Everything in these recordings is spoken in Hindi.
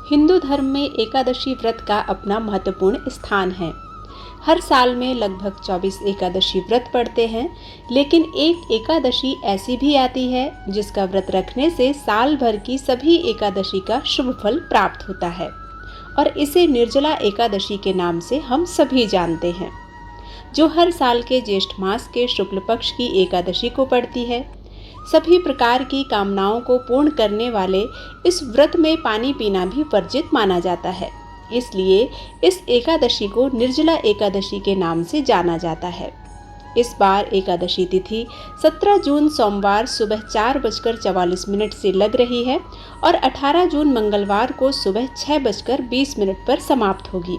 हिंदू धर्म में एकादशी व्रत का अपना महत्वपूर्ण स्थान है। हर साल में लगभग 24 एकादशी व्रत पड़ते हैं, लेकिन एक एकादशी ऐसी भी आती है जिसका व्रत रखने से साल भर की सभी एकादशी का शुभ फल प्राप्त होता है और इसे निर्जला एकादशी के नाम से हम सभी जानते हैं, जो हर साल के ज्येष्ठ मास के शुक्ल पक्ष की एकादशी को पड़ती है। सभी प्रकार की कामनाओं को पूर्ण करने वाले इस व्रत में पानी पीना भी वर्जित माना जाता है, इसलिए इस एकादशी को निर्जला एकादशी के नाम से जाना जाता है। इस बार एकादशी तिथि 17 जून सोमवार सुबह 4:44 से लग रही है और 18 जून मंगलवार को सुबह 6:20 पर समाप्त होगी।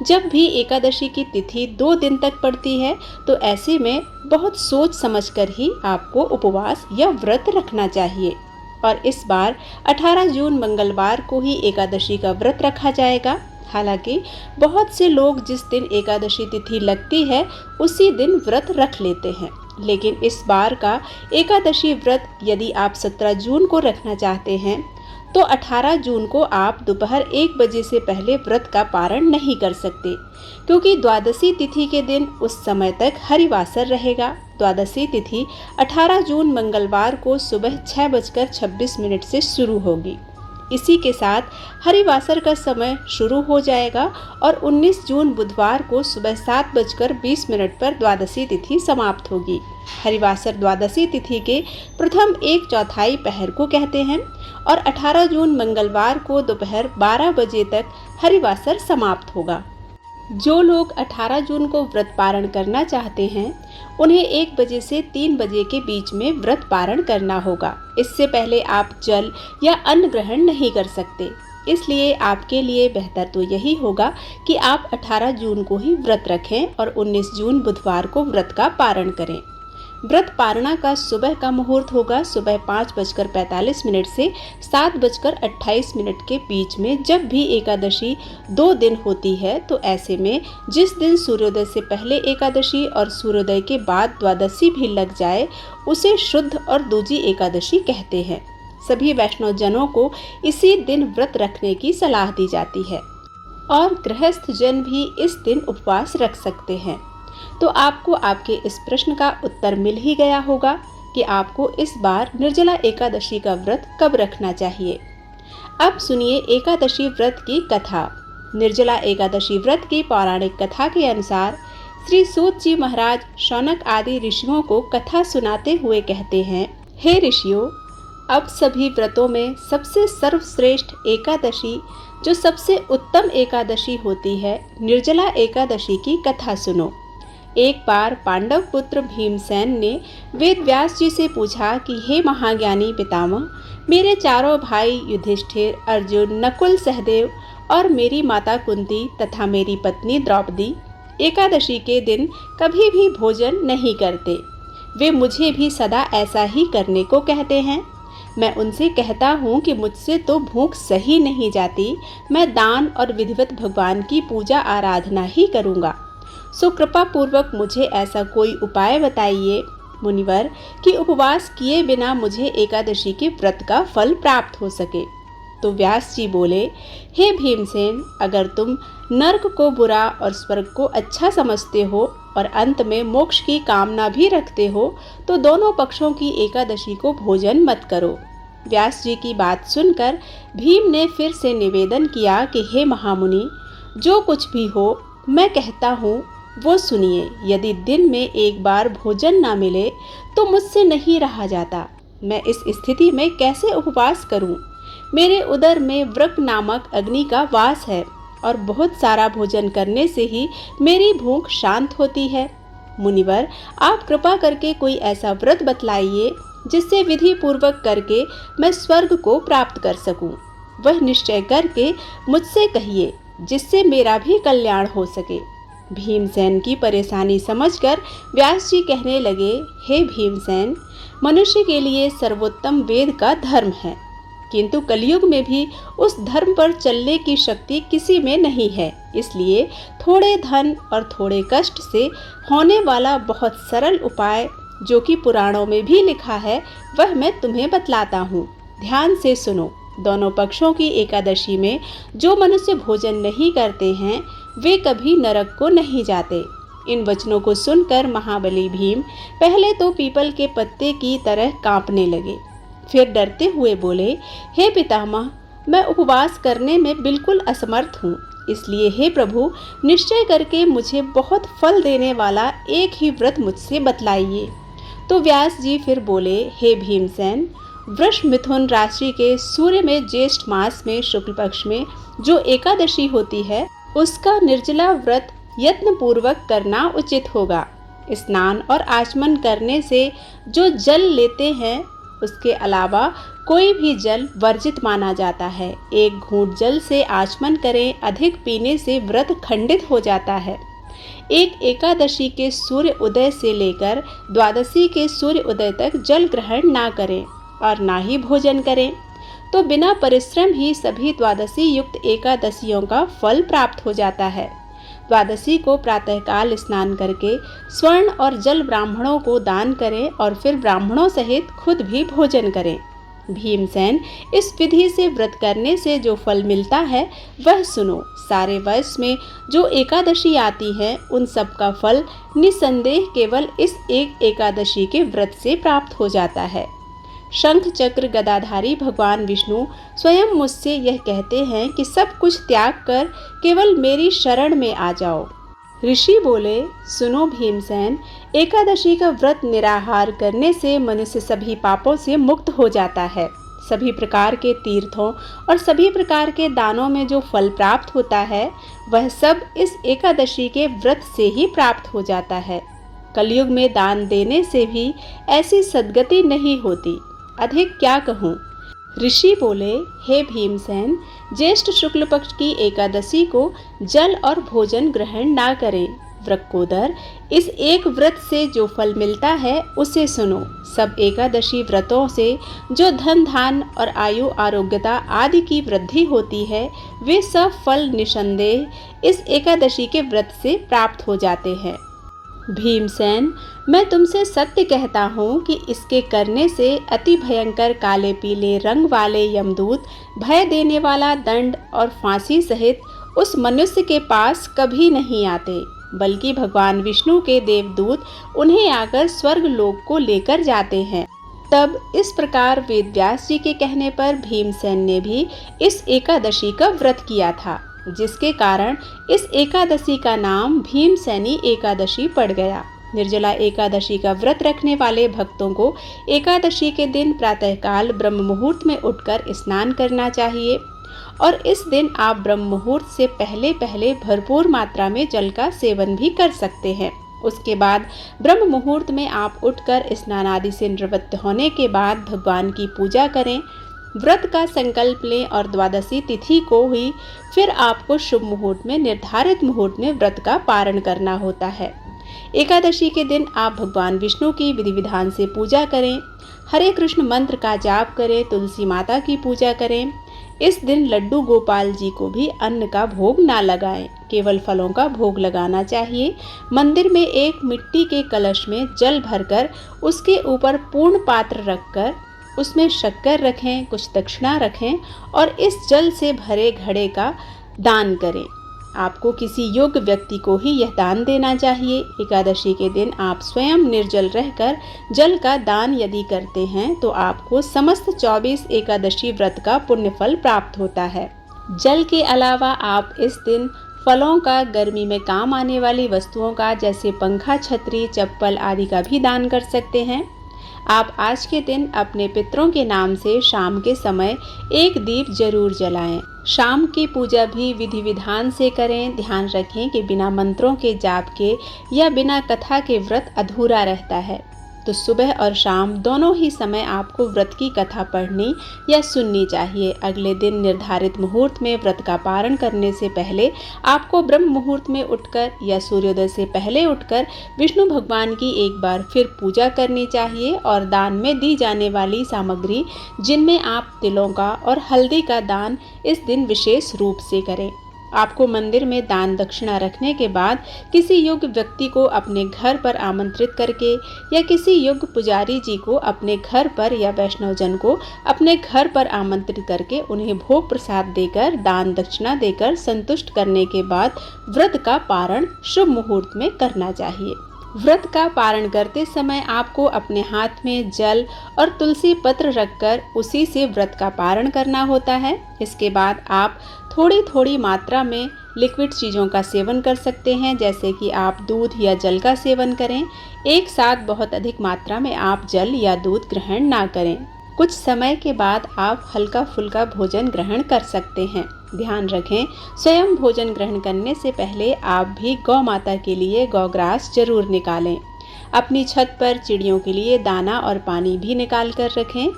जब भी एकादशी की तिथि 2 दिन तक पड़ती है तो ऐसे में बहुत सोच समझकर ही आपको उपवास या व्रत रखना चाहिए और इस बार 18 जून मंगलवार को ही एकादशी का व्रत रखा जाएगा। हालांकि बहुत से लोग जिस दिन एकादशी तिथि लगती है उसी दिन व्रत रख लेते हैं, लेकिन इस बार का एकादशी व्रत यदि आप 17 जून को रखना चाहते हैं तो 18 जून को आप दोपहर 1 बजे से पहले व्रत का पारण नहीं कर सकते, क्योंकि द्वादशी तिथि के दिन उस समय तक हरिवासर रहेगा। द्वादशी तिथि 18 जून मंगलवार को सुबह 6:26 से शुरू होगी। इसी के साथ हरिवासर का समय शुरू हो जाएगा और 19 जून बुधवार को सुबह 7:20 पर द्वादशी तिथि समाप्त होगी। हरिवासर द्वादशी तिथि के प्रथम 1/4 पहर को कहते हैं और 18 जून मंगलवार को दोपहर 12 बजे तक हरिवासर समाप्त होगा। जो लोग 18 जून को व्रत पारण करना चाहते हैं उन्हें 1 बजे से 3 बजे के बीच में व्रत पारण करना होगा। इससे पहले आप जल या अन्न ग्रहण नहीं कर सकते, इसलिए आपके लिए बेहतर तो यही होगा कि आप 18 जून को ही व्रत रखें और 19 जून बुधवार को व्रत का पारण करें। व्रत पारणा का सुबह का मुहूर्त होगा सुबह 5:45 से 7:28 के बीच में। जब भी एकादशी 2 दिन होती है तो ऐसे में जिस दिन सूर्योदय से पहले एकादशी और सूर्योदय के बाद द्वादशी भी लग जाए उसे शुद्ध और दूजी एकादशी कहते हैं। सभी वैष्णव जनों को इसी दिन व्रत रखने की सलाह दी जाती है और गृहस्थ जन भी इस दिन उपवास रख सकते हैं। तो आपको आपके इस प्रश्न का उत्तर मिल ही गया होगा कि आपको इस बार निर्जला एकादशी का व्रत कब रखना चाहिए। अब सुनिए एकादशी व्रत की कथा। निर्जला एकादशी व्रत की पौराणिक कथा के अनुसार श्री सूत जी महाराज शौनक आदि ऋषियों को कथा सुनाते हुए कहते हैं, हे ऋषियों, अब सभी व्रतों में सबसे सर्वश्रेष्ठ एकादशी, जो सबसे उत्तम एकादशी होती है, निर्जला एकादशी की कथा सुनो। एक बार पांडव पुत्र भीमसेन ने वेद व्यास जी से पूछा कि हे महाज्ञानी पितामह, मेरे चारों भाई युधिष्ठिर, अर्जुन, नकुल, सहदेव और मेरी माता कुंती तथा मेरी पत्नी द्रौपदी एकादशी के दिन कभी भी भोजन नहीं करते। वे मुझे भी सदा ऐसा ही करने को कहते हैं। मैं उनसे कहता हूँ कि मुझसे तो भूख सही नहीं जाती, मैं दान और विधिवत भगवान की पूजा आराधना ही करूँगा। सो कृपा पूर्वक मुझे ऐसा कोई उपाय बताइए मुनिवर कि उपवास किए बिना मुझे एकादशी के व्रत का फल प्राप्त हो सके। तो व्यास जी बोले, हे भीमसेन, अगर तुम नर्क को बुरा और स्वर्ग को अच्छा समझते हो और अंत में मोक्ष की कामना भी रखते हो तो दोनों पक्षों की एकादशी को भोजन मत करो। व्यास जी की बात सुनकर भीम ने फिर से निवेदन किया कि हे महामुनि, जो कुछ भी हो मैं कहता हूँ वो सुनिए। यदि दिन में एक बार भोजन ना मिले तो मुझसे नहीं रहा जाता। मैं इस स्थिति में कैसे उपवास करूं? मेरे उदर में वृक नामक अग्नि का वास है और बहुत सारा भोजन करने से ही मेरी भूख शांत होती है। मुनिवर, आप कृपा करके कोई ऐसा व्रत बतलाइए जिससे विधि पूर्वक करके मैं स्वर्ग को प्राप्त कर सकूं। वह निश्चय करके मुझसे कहिए जिससे मेरा भी कल्याण हो सके। भीमसेन की परेशानी समझकर व्यास जी कहने लगे, हे भीमसेन, मनुष्य के लिए सर्वोत्तम वेद का धर्म है, किंतु कलयुग में भी उस धर्म पर चलने की शक्ति किसी में नहीं है। इसलिए थोड़े धन और थोड़े कष्ट से होने वाला बहुत सरल उपाय, जो कि पुराणों में भी लिखा है, वह मैं तुम्हें बतलाता हूँ। ध्यान से सुनो। दोनों पक्षों की एकादशी में जो मनुष्य भोजन नहीं करते हैं वे कभी नरक को नहीं जाते। इन वचनों को सुनकर महाबली भीम पहले तो पीपल के पत्ते की तरह कांपने लगे, फिर डरते हुए बोले, हे पितामह, मैं उपवास करने में बिल्कुल असमर्थ हूँ, इसलिए हे प्रभु, निश्चय करके मुझे बहुत फल देने वाला एक ही व्रत मुझसे बतलाइए। तो व्यास जी फिर बोले, हे भीमसेन, वृष मिथुन राशि के सूर्य में ज्येष्ठ मास में शुक्ल पक्ष में जो एकादशी होती है उसका निर्जला व्रत यत्न पूर्वक करना उचित होगा। स्नान और आचमन करने से जो जल लेते हैं उसके अलावा कोई भी जल वर्जित माना जाता है। एक घूंट जल से आचमन करें, अधिक पीने से व्रत खंडित हो जाता है। एक एकादशी के सूर्य उदय से लेकर द्वादशी के सूर्य उदय तक जल ग्रहण ना करें और ना ही भोजन करें, तो बिना परिश्रम ही सभी द्वादशी युक्त एकादशियों का फल प्राप्त हो जाता है। द्वादशी को प्रातःकाल स्नान करके स्वर्ण और जल ब्राह्मणों को दान करें और फिर ब्राह्मणों सहित खुद भी भोजन करें। भीमसेन, इस विधि से व्रत करने से जो फल मिलता है वह सुनो। सारे वर्ष में जो एकादशी आती है उन सब का फल निसंदेह केवल इस एक एकादशी के व्रत से प्राप्त हो जाता है। शंख चक्र गदाधारी भगवान विष्णु स्वयं मुझसे यह कहते हैं कि सब कुछ त्याग कर केवल मेरी शरण में आ जाओ। ऋषि बोले, सुनो भीमसेन, एकादशी का व्रत निराहार करने से मनुष्य सभी पापों से मुक्त हो जाता है। सभी प्रकार के तीर्थों और सभी प्रकार के दानों में जो फल प्राप्त होता है वह सब इस एकादशी के व्रत से ही प्राप्त हो जाता है। कलयुग में दान देने से भी ऐसी सद्गति नहीं होती, अधिक क्या कहूँ। ऋषि बोले, हे भीमसेन, ज्येष्ठ शुक्ल पक्ष की एकादशी को जल और भोजन ग्रहण ना करें। व्रकोदर, इस एक व्रत से जो फल मिलता है उसे सुनो। सब एकादशी व्रतों से जो धन धान और आयु आरोग्यता आदि की वृद्धि होती है वे सब फल निसंदेह इस एकादशी के व्रत से प्राप्त हो जाते हैं। भीमसेन, मैं तुमसे सत्य कहता हूँ कि इसके करने से अति भयंकर काले पीले रंग वाले यमदूत, भय देने वाला दंड और फांसी सहित उस मनुष्य के पास कभी नहीं आते, बल्कि भगवान विष्णु के देवदूत उन्हें आकर स्वर्ग लोक को लेकर जाते हैं। तब इस प्रकार वेद व्यास जी के कहने पर भीमसेन ने भी इस एकादशी का व्रत किया था, जिसके कारण इस एकादशी का नाम भीमसेनी एकादशी पड़ गया। निर्जला एकादशी का व्रत रखने वाले भक्तों को एकादशी के दिन प्रातःकाल ब्रह्म मुहूर्त में उठकर स्नान करना चाहिए और इस दिन आप ब्रह्म मुहूर्त से पहले पहले भरपूर मात्रा में जल का सेवन भी कर सकते हैं। उसके बाद ब्रह्म मुहूर्त में आप उठकर स्नान आदि से निवृत्त होने के बाद भगवान की पूजा करें, व्रत का संकल्प लें और द्वादशी तिथि को ही फिर आपको शुभ मुहूर्त में निर्धारित मुहूर्त में व्रत का पारण करना होता है। एकादशी के दिन आप भगवान विष्णु की विधि विधान से पूजा करें, हरे कृष्ण मंत्र का जाप करें, तुलसी माता की पूजा करें। इस दिन लड्डू गोपाल जी को भी अन्न का भोग ना लगाएं, केवल फलों का भोग लगाना चाहिए। मंदिर में एक मिट्टी के कलश में जल भरकर उसके ऊपर पूर्ण पात्र रखकर उसमें शक्कर रखें, कुछ दक्षिणा रखें और इस जल से भरे घड़े का दान करें। आपको किसी योग्य व्यक्ति को ही यह दान देना चाहिए। एकादशी के दिन आप स्वयं निर्जल रहकर जल का दान यदि करते हैं तो आपको समस्त 24 एकादशी व्रत का पुण्य फल प्राप्त होता है। जल के अलावा आप इस दिन फलों का, गर्मी में काम आने वाली वस्तुओं का जैसे पंखा, छतरी, चप्पल आदि का भी दान कर सकते हैं। आप आज के दिन अपने पितरों के नाम से शाम के समय एक दीप जरूर जलाएं। शाम की पूजा भी विधि विधान से करें। ध्यान रखें कि बिना मंत्रों के जाप के या बिना कथा के व्रत अधूरा रहता है। तो सुबह और शाम दोनों ही समय आपको व्रत की कथा पढ़नी या सुननी चाहिए। अगले दिन निर्धारित मुहूर्त में व्रत का पारण करने से पहले आपको ब्रह्म मुहूर्त में उठकर या सूर्योदय से पहले उठकर विष्णु भगवान की एक बार फिर पूजा करनी चाहिए और दान में दी जाने वाली सामग्री जिनमें आप तिलों का और हल्दी का दान इस दिन विशेष रूप से करें। आपको मंदिर में दान दक्षिणा रखने के बाद किसी योग्य व्यक्ति को अपने घर पर आमंत्रित करके या किसी योग्य पुजारी जी को अपने घर पर या वैष्णवजन को अपने घर पर आमंत्रित करके उन्हें भोग प्रसाद देकर दान दक्षिणा देकर संतुष्ट करने के बाद व्रत का पारण शुभ मुहूर्त में करना चाहिए। व्रत का पारण करते समय आपको अपने हाथ में जल और तुलसी पत्र रखकर उसी से व्रत का पारण करना होता है। इसके बाद आप थोड़ी थोड़ी मात्रा में लिक्विड चीज़ों का सेवन कर सकते हैं, जैसे कि आप दूध या जल का सेवन करें। एक साथ बहुत अधिक मात्रा में आप जल या दूध ग्रहण ना करें। कुछ समय के बाद आप हल्का फुल्का भोजन ग्रहण कर सकते हैं। ध्यान रखें, स्वयं भोजन ग्रहण करने से पहले आप भी गौ माता के लिए गौग्रास जरूर निकालें। अपनी छत पर चिड़ियों के लिए दाना और पानी भी निकाल कर रखें।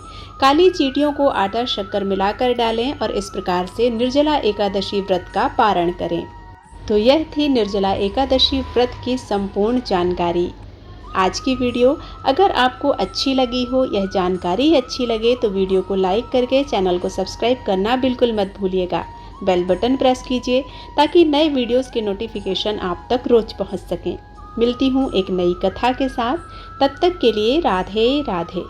काली चींटियों को आटा शक्कर मिलाकर डालें और इस प्रकार से निर्जला एकादशी व्रत का पारण करें। तो यह थी निर्जला एकादशी व्रत की संपूर्ण जानकारी। आज की वीडियो अगर आपको अच्छी लगी हो, यह जानकारी अच्छी लगे तो वीडियो को लाइक करके चैनल को सब्सक्राइब करना बिल्कुल मत भूलिएगा। बेल बटन प्रेस कीजिए ताकि नए वीडियोस के नोटिफिकेशन आप तक रोज पहुंच सकें। मिलती हूं एक नई कथा के साथ, तब तक के लिए राधे राधे।